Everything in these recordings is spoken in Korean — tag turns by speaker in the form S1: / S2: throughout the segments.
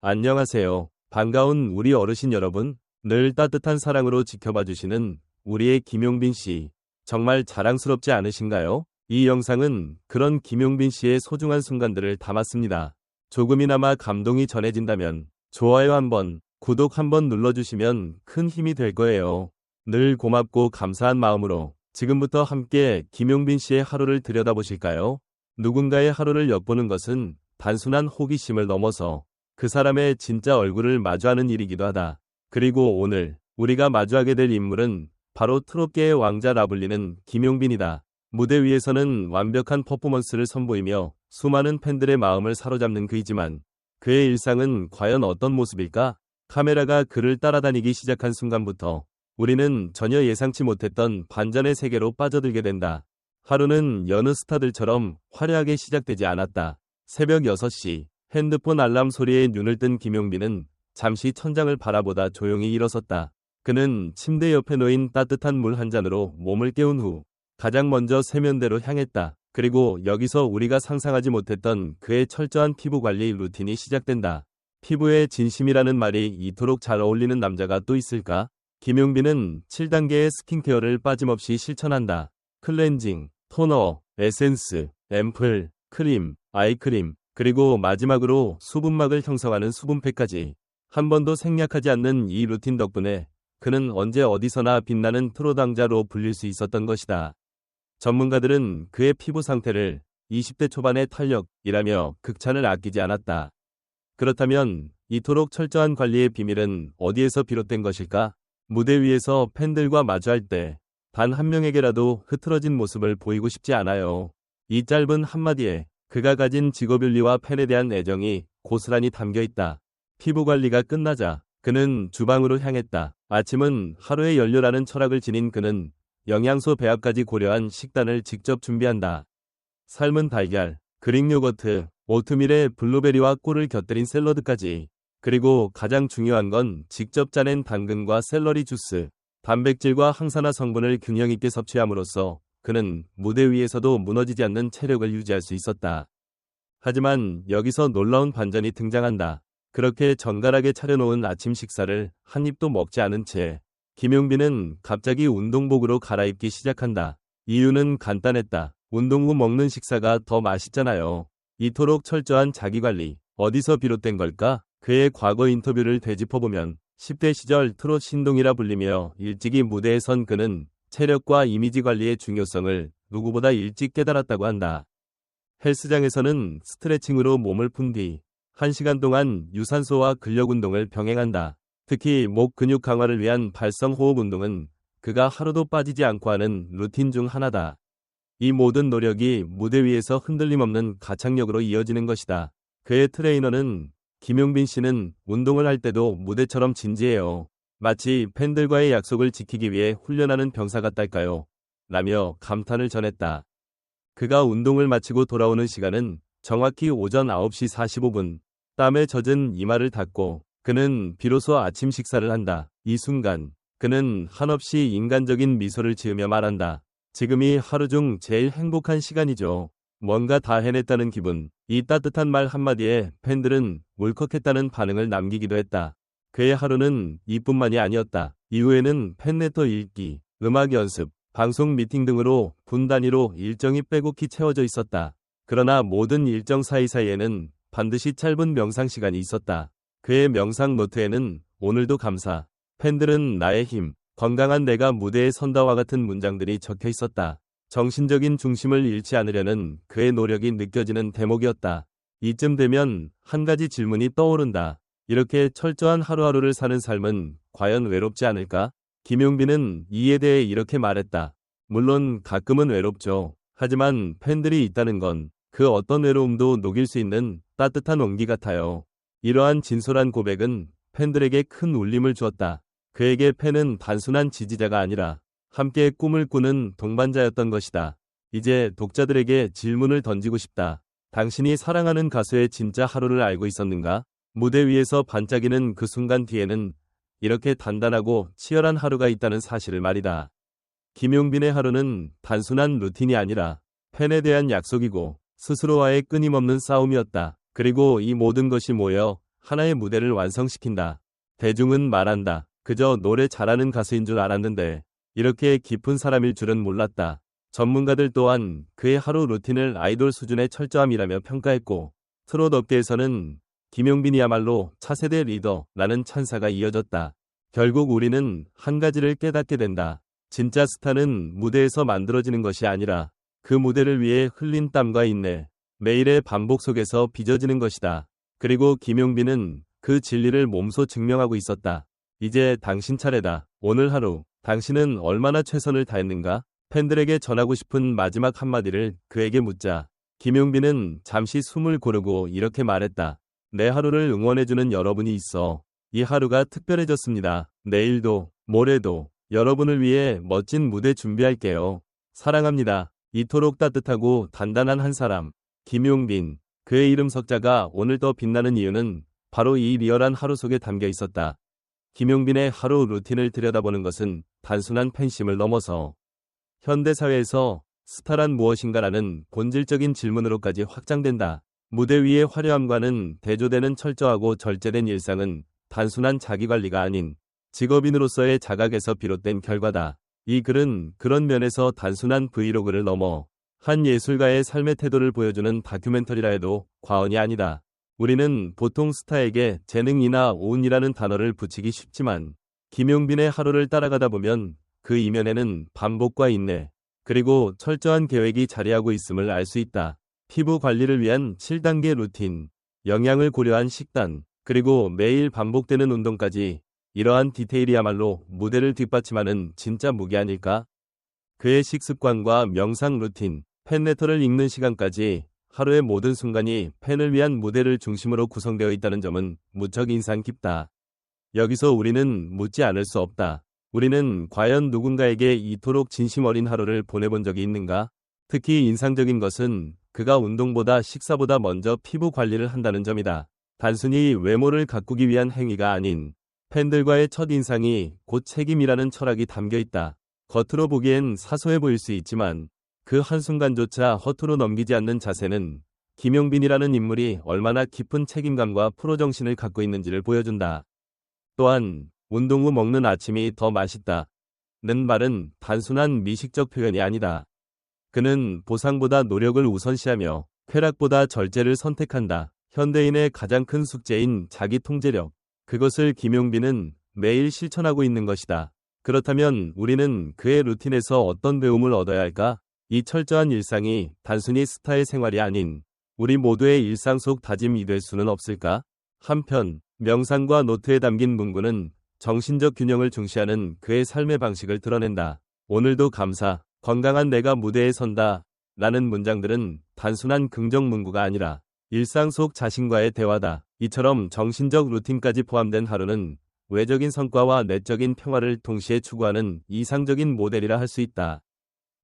S1: 안녕하세요. 반가운 우리 어르신 여러분. 늘 따뜻한 사랑으로 지켜봐 주시는 우리의 김용빈 씨. 정말 자랑스럽지 않으신가요? 이 영상은 그런 김용빈 씨의 소중한 순간들을 담았습니다. 조금이나마 감동이 전해진다면 좋아요 한번, 구독 한번 눌러주시면 큰 힘이 될 거예요. 늘 고맙고 감사한 마음으로 지금부터 함께 김용빈 씨의 하루를 들여다보실까요? 누군가의 하루를 엿보는 것은 단순한 호기심을 넘어서 그 사람의 진짜 얼굴을 마주하는 일이기도 하다. 그리고 오늘 우리가 마주하게 될 인물은 바로 트롯계의 왕자라 불리는 김용빈이다. 무대 위에서는 완벽한 퍼포먼스를 선보이며 수많은 팬들의 마음을 사로잡는 그이지만 그의 일상은 과연 어떤 모습일까? 카메라가 그를 따라다니기 시작한 순간부터 우리는 전혀 예상치 못했던 반전의 세계로 빠져들게 된다. 하루는 여느 스타들처럼 화려하게 시작되지 않았다. 새벽 6시 핸드폰 알람 소리에 눈을 뜬 김용빈은 잠시 천장을 바라보다 조용히 일어섰다. 그는 침대 옆에 놓인 따뜻한 물 한 잔으로 몸을 깨운 후 가장 먼저 세면대로 향했다. 그리고 여기서 우리가 상상하지 못했던 그의 철저한 피부 관리 루틴이 시작된다. 피부에 진심이라는 말이 이토록 잘 어울리는 남자가 또 있을까? 김용빈은 7단계의 스킨케어를 빠짐없이 실천한다. 클렌징, 토너, 에센스, 앰플, 크림, 아이크림, 그리고 마지막으로 수분막을 형성하는 수분팩까지 한 번도 생략하지 않는 이 루틴 덕분에 그는 언제 어디서나 빛나는 트롯 왕자로 불릴 수 있었던 것이다. 전문가들은 그의 피부 상태를 20대 초반의 탄력이라며 극찬을 아끼지 않았다. 그렇다면 이토록 철저한 관리의 비밀은 어디에서 비롯된 것일까? 무대 위에서 팬들과 마주할 때 단 한 명에게라도 흐트러진 모습을 보이고 싶지 않아요. 이 짧은 한마디에 그가 가진 직업윤리와 팬에 대한 애정이 고스란히 담겨 있다. 피부 관리가 끝나자 그는 주방으로 향했다. 아침은 하루의 연료라는 철학을 지닌 그는 영양소 배합까지 고려한 식단을 직접 준비한다. 삶은 달걀, 그릭 요거트, 오트밀에 블루베리와 꿀을 곁들인 샐러드까지. 그리고 가장 중요한 건 직접 짜낸 당근과 샐러리 주스, 단백질과 항산화 성분을 균형 있게 섭취함으로써 그는 무대 위에서도 무너지지 않는 체력을 유지할 수 있었다. 하지만 여기서 놀라운 반전이 등장한다. 그렇게 정갈하게 차려놓은 아침 식사를 한 입도 먹지 않은 채 김용빈은 갑자기 운동복으로 갈아입기 시작한다. 이유는 간단했다. 운동 후 먹는 식사가 더 맛있잖아요. 이토록 철저한 자기관리, 어디서 비롯된 걸까? 그의 과거 인터뷰를 되짚어보면 10대 시절 트롯 신동이라 불리며 일찍이 무대에 선 그는 체력과 이미지 관리의 중요성을 누구보다 일찍 깨달았다고 한다. 헬스장에서는 스트레칭으로 몸을 푼 뒤 1시간 동안 유산소와 근력 운동을 병행한다. 특히 목 근육 강화를 위한 발성 호흡 운동은 그가 하루도 빠지지 않고 하는 루틴 중 하나다. 이 모든 노력이 무대 위에서 흔들림 없는 가창력으로 이어지는 것이다. 그의 트레이너는 김용빈 씨는 운동을 할 때도 무대처럼 진지해요. 마치 팬들과의 약속을 지키기 위해 훈련하는 병사 같달까요? 라며 감탄을 전했다. 그가 운동을 마치고 돌아오는 시간은 정확히 오전 9시 45분. 땀에 젖은 이마를 닦고 그는 비로소 아침 식사를 한다. 이 순간 그는 한없이 인간적인 미소를 지으며 말한다. 지금이 하루 중 제일 행복한 시간이죠. 뭔가 다 해냈다는 기분. 이 따뜻한 말 한마디에 팬들은 울컥했다는 반응을 남기기도 했다. 그의 하루는 이뿐만이 아니었다. 이후에는 팬레터 읽기, 음악 연습, 방송 미팅 등으로 분 단위로 일정이 빼곡히 채워져 있었다. 그러나 모든 일정 사이사이에는 반드시 짧은 명상 시간이 있었다. 그의 명상 노트에는 오늘도 감사, 팬들은 나의 힘, 건강한 내가 무대에 선다와 같은 문장들이 적혀 있었다. 정신적인 중심을 잃지 않으려는 그의 노력이 느껴지는 대목이었다. 이쯤 되면 한 가지 질문이 떠오른다. 이렇게 철저한 하루하루를 사는 삶은 과연 외롭지 않을까? 김용빈은 이에 대해 이렇게 말했다. 물론 가끔은 외롭죠. 하지만 팬들이 있다는 건 그 어떤 외로움도 녹일 수 있는 따뜻한 온기 같아요. 이러한 진솔한 고백은 팬들에게 큰 울림을 주었다. 그에게 팬은 단순한 지지자가 아니라 함께 꿈을 꾸는 동반자였던 것이다. 이제 독자들에게 질문을 던지고 싶다. 당신이 사랑하는 가수의 진짜 하루를 알고 있었는가? 무대 위에서 반짝이는 그 순간 뒤에는 이렇게 단단하고 치열한 하루가 있다는 사실을 말이다. 김용빈의 하루는 단순한 루틴이 아니라 팬에 대한 약속이고 스스로와의 끊임없는 싸움이었다. 그리고 이 모든 것이 모여 하나의 무대를 완성시킨다. 대중은 말한다. 그저 노래 잘하는 가수인 줄 알았는데 이렇게 깊은 사람일 줄은 몰랐다. 전문가들 또한 그의 하루 루틴을 아이돌 수준의 철저함이라며 평가했고 트롯 업계에서는 김용빈이야말로 차세대 리더라는 찬사가 이어졌다. 결국 우리는 한 가지를 깨닫게 된다. 진짜 스타는 무대에서 만들어지는 것이 아니라 그 무대를 위해 흘린 땀과 인내, 매일의 반복 속에서 빚어지는 것이다. 그리고 김용빈은 그 진리를 몸소 증명하고 있었다. 이제 당신 차례다. 오늘 하루 당신은 얼마나 최선을 다했는가? 팬들에게 전하고 싶은 마지막 한마디를 그에게 묻자 김용빈은 잠시 숨을 고르고 이렇게 말했다. 내 하루를 응원해주는 여러분이 있어 이 하루가 특별해졌습니다. 내일도 모레도 여러분을 위해 멋진 무대 준비할게요. 사랑합니다. 이토록 따뜻하고 단단한 한 사람 김용빈. 그의 이름 석자가 오늘 더 빛나는 이유는 바로 이 리얼한 하루 속에 담겨 있었다. 김용빈의 하루 루틴을 들여다보는 것은 단순한 팬심을 넘어서 현대사회에서 스타란 무엇인가라는 본질적인 질문으로까지 확장된다. 무대 위의 화려함과는 대조되는 철저하고 절제된 일상은 단순한 자기관리가 아닌 직업인으로서의 자각에서 비롯된 결과다. 이 글은 그런 면에서 단순한 브이로그를 넘어 한 예술가의 삶의 태도를 보여주는 다큐멘터리라 해도 과언이 아니다. 우리는 보통 스타에게 재능이나 운이라는 단어를 붙이기 쉽지만 김용빈의 하루를 따라가다 보면 그 이면에는 반복과 인내, 그리고 철저한 계획이 자리하고 있음을 알 수 있다. 피부 관리를 위한 7단계 루틴, 영양을 고려한 식단, 그리고 매일 반복되는 운동까지 이러한 디테일이야말로 무대를 뒷받침하는 진짜 무기 아닐까? 그의 식습관과 명상 루틴, 팬레터를 읽는 시간까지 하루의 모든 순간이 팬을 위한 무대를 중심으로 구성되어 있다는 점은 무척 인상 깊다. 여기서 우리는 묻지 않을 수 없다. 우리는 과연 누군가에게 이토록 진심 어린 하루를 보내본 적이 있는가? 특히 인상적인 것은 그가 운동보다 식사보다 먼저 피부 관리를 한다는 점이다. 단순히 외모를 가꾸기 위한 행위가 아닌 팬들과의 첫 인상이 곧 책임이라는 철학이 담겨 있다. 겉으로 보기엔 사소해 보일 수 있지만 그 한순간조차 허투루 넘기지 않는 자세는 김용빈이라는 인물이 얼마나 깊은 책임감과 프로정신을 갖고 있는지를 보여준다. 또한 운동 후 먹는 아침이 더 맛있다. 는 말은 단순한 미식적 표현이 아니다. 그는 보상보다 노력을 우선시하며 쾌락보다 절제를 선택한다. 현대인의 가장 큰 숙제인 자기 통제력. 그것을 김용빈은 매일 실천하고 있는 것이다. 그렇다면 우리는 그의 루틴에서 어떤 배움을 얻어야 할까? 이 철저한 일상이 단순히 스타의 생활이 아닌 우리 모두의 일상 속 다짐이 될 수는 없을까? 한편 명상과 노트에 담긴 문구는 정신적 균형을 중시하는 그의 삶의 방식을 드러낸다. 오늘도 감사, 건강한 내가 무대에 선다 라는 문장들은 단순한 긍정 문구가 아니라 일상 속 자신과의 대화다. 이처럼 정신적 루틴까지 포함된 하루는 외적인 성과와 내적인 평화를 동시에 추구하는 이상적인 모델이라 할 수 있다.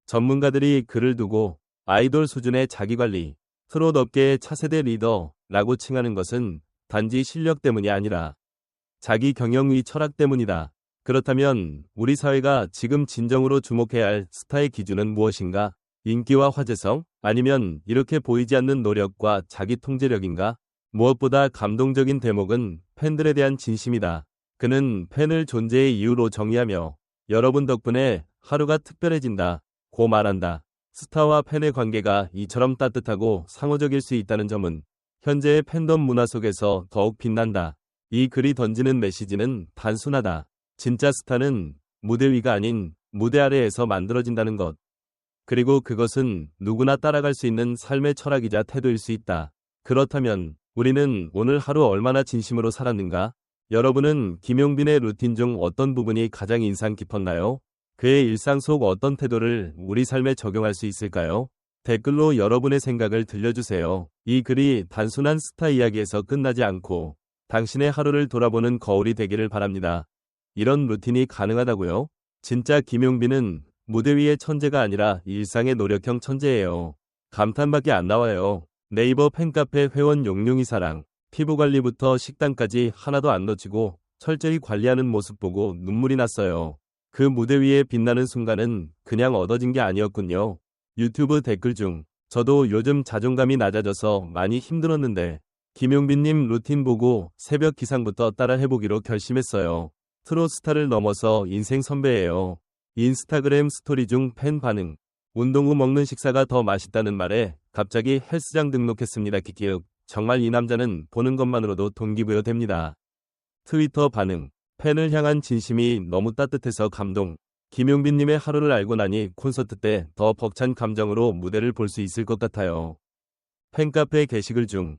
S1: 전문가들이 그를 두고 아이돌 수준의 자기관리, 트롯 업계의 차세대 리더라고 칭하는 것은 단지 실력 때문이 아니라 자기 경영의 철학 때문이다. 그렇다면 우리 사회가 지금 진정으로 주목해야 할 스타의 기준은 무엇인가? 인기와 화제성? 아니면 이렇게 보이지 않는 노력과 자기 통제력인가? 무엇보다 감동적인 대목은 팬들에 대한 진심이다. 그는 팬을 존재의 이유로 정의하며 여러분 덕분에 하루가 특별해진다 고 말한다. 스타와 팬의 관계가 이처럼 따뜻하고 상호적일 수 있다는 점은 현재의 팬덤 문화 속에서 더욱 빛난다. 이 글이 던지는 메시지는 단순하다. 진짜 스타는 무대 위가 아닌 무대 아래에서 만들어진다는 것. 그리고 그것은 누구나 따라갈 수 있는 삶의 철학이자 태도일 수 있다. 그렇다면 우리는 오늘 하루 얼마나 진심으로 살았는가? 여러분은 김용빈의 루틴 중 어떤 부분이 가장 인상 깊었나요? 그의 일상 속 어떤 태도를 우리 삶에 적용할 수 있을까요? 댓글로 여러분의 생각을 들려주세요. 이 글이 단순한 스타 이야기에서 끝나지 않고 당신의 하루를 돌아보는 거울이 되기를 바랍니다. 이런 루틴이 가능하다고요? 진짜 김용빈은 무대 위의 천재가 아니라 일상의 노력형 천재예요. 감탄밖에 안 나와요. 네이버 팬카페 회원 용룡이 사랑. 피부관리부터 식단까지 하나도 안 놓치고 철저히 관리하는 모습 보고 눈물이 났어요. 그 무대 위에 빛나는 순간은 그냥 얻어진 게 아니었군요. 유튜브 댓글 중 저도 요즘 자존감이 낮아져서 많이 힘들었는데 김용빈님 루틴 보고 새벽 기상부터 따라 해보기로 결심했어요. 트롯스타를 넘어서 인생 선배예요. 인스타그램 스토리 중 팬 반응. 운동 후 먹는 식사가 더 맛있다는 말에 갑자기 헬스장 등록했습니다. 키키윽. 정말 이 남자는 보는 것만으로도 동기부여 됩니다. 트위터 반응. 팬을 향한 진심이 너무 따뜻해서 감동. 김용빈님의 하루를 알고 나니 콘서트 때 더 벅찬 감정으로 무대를 볼 수 있을 것 같아요. 팬카페 게시글 중